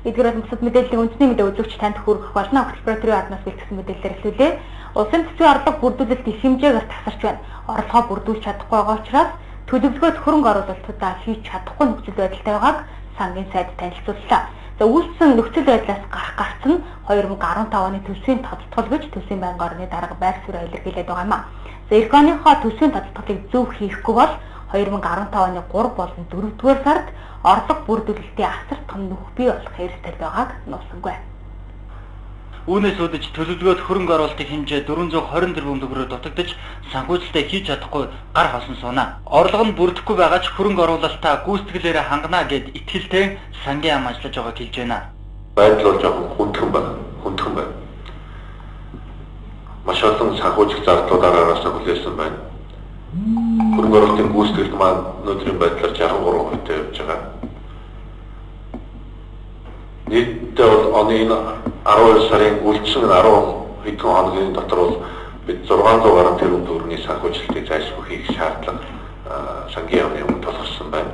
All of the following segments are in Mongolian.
Эдгээр бусад мэдээллийн үндэсний мэдээ үзэгч танд хүргэх болно. Прокуратурын аднаас бэлтгэсэн мэдээлэлээр хэлүүлээ. Улсын төсвийн орлого бүрдүүлэлт их хэмжээгээр тасарч байна. Орлогоо бүрдүүлж чадахгүй байгаа учраас төлөвлөгөөд хөрөнгө оруулалтуудаа хийж чадахгүй нөхцөл байдалтай байгааг сангийн сайд танилцууллаа. За үйлдсэн нөхцөл байдлаас гарч нь 2015 оны төсвийн тодтгол гэж төсвийн байнгын орны дарга байр суурь илэрхийлээд байгаа юм а. За эх оныхоо төсвийн тодтголыг зөв хийхгүй бол 2015 оны 3 болон 4-р сард орлого бүрдүүлэлтийн асар том нөх бий болох хэрэгтэй байгааг нууцсангүй. Үүнээс үүдэж төлөвлөгөөд хөрөнгө оруулалтын хэмжээ 420 тэрбум төгрөгөөр дутагдж санхүүжилтээ хийж чадахгүй гар хосон сууна. Орлого нь бүрдэхгүй байгаа ч хөрөнгө оруулалтаа гүйцэтгэлээрээ хангана гэд итгэлтэй сангийн ам ажиллаж байгааг хэлж байна. Байдал бол жоохон хүндхэн байна. Маш олон санхүүжих зардлуудаар араасаа хүлээсэн байна. Хөрөнгө оруулалтын гүйцэтгэлд маань өнөөдрийн байдлаар 63% явж байгаа. Нийтдээ бол оны 12 сарын үлдсэн 10 хэдэн хоногийн дотор бол бид 600 гаруй тэрбум төгрөгийн санхүүжилтийг зайлшгүй хийх шаардлага сангийн яамны өмнө тулгарсан байна.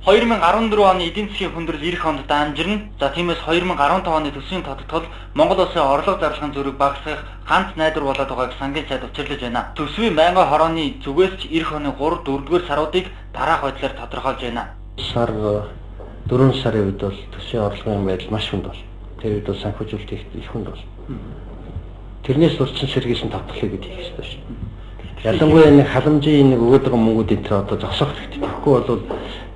2014 оны эдийн засгийн хүндрэл эх онд дамжирна. За тиймээс 2015 оны төсвийн тодтгол Монгол улсын орлого зарлагын зүрэг багасгах ганц найдвар болоод байгааг сангийн сайд учирлаж байна. Төсвийн байнгын хорооны зүгээс ч эх оны 3-4-р саруудыг дараах байдлаар тодорхойлж байна. 4 сарын үед бол төсвийн орлогын байдал маш хүнд бол. Тэр үед бол санхүүжилт их хүнд бол. Тэрнээс урьдчилан сэргийсэн тодтголыг бид хийх ёстой шүү. Ялангуяа нэг халамжийн нэг өгөөд байгаа мөнгүүд энэ төр одоо зогсоох хэрэгтэй. Тэгэхгүй бол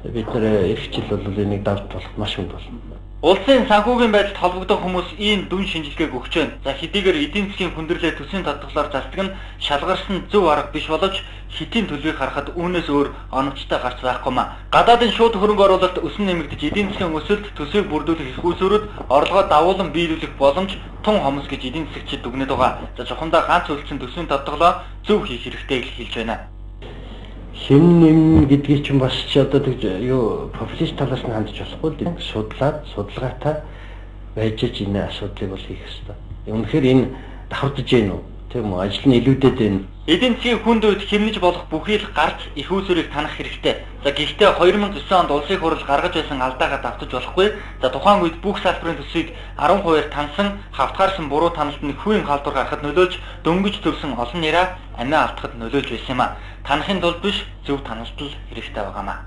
бид нэр эх жил бол энийг давж болох маш хүнд болно. Улсын санхүүгийн байдалд холбогдох хүмүүс ийм дүн шинжилгээг өгч байна. За хэдийгээр эдийн засгийн хүндрэлээ төсвийн тодтголоор засдаг нь шалгарсан зөв арга биш боловч хэтийн төлөвийг харахад үүнээс өөр оновчтой гарч байхгүй маа. Гадаадын шууд хөрөнгө оруулалт өсөн нэмэгдэж эдийн засгийн өсөлт төсвийг бүрдүүлэх их усүрүүд орлогоо давуулан биелүүлэх боломж тун хомс гэж эдийн засгчид дүгнэж байгаа. За чухамдаа ганц үйлчлэн төсвийн тодтголоо зөв хийх хэрэгтэй гэж хэлж байна. Хэн нэм гэдгийг чинь бас ч одоо юу популист талаас нь хандж болохгүй л судалгаатай байж энэ асуудлыг бол хийх ёстой. Үнэхээр энэ давхардж гэнэ үү? Тийм үү? Ажил нь илүүдэд байна. Эдийн засгийн хүнд үед хэмнэж болох бүхий л гарч их усүрийг танах хэрэгтэй. За гэхдээ 2009 онд улсын хурал гаргаж байсан алдаагаа давтаж болохгүй. За тухайн үед бүх салбарын төсвийг 10%-аар тансан, хавтгаарсан буруу таналт нь хүүгийн халдвар гарахад нөлөөлж, дөнгөж төрсэн олон нэраа амиа алдахад нөлөөлж байсан юм а. Танахын тулд биш зөв таналт л хэрэгтэй байгаамаа.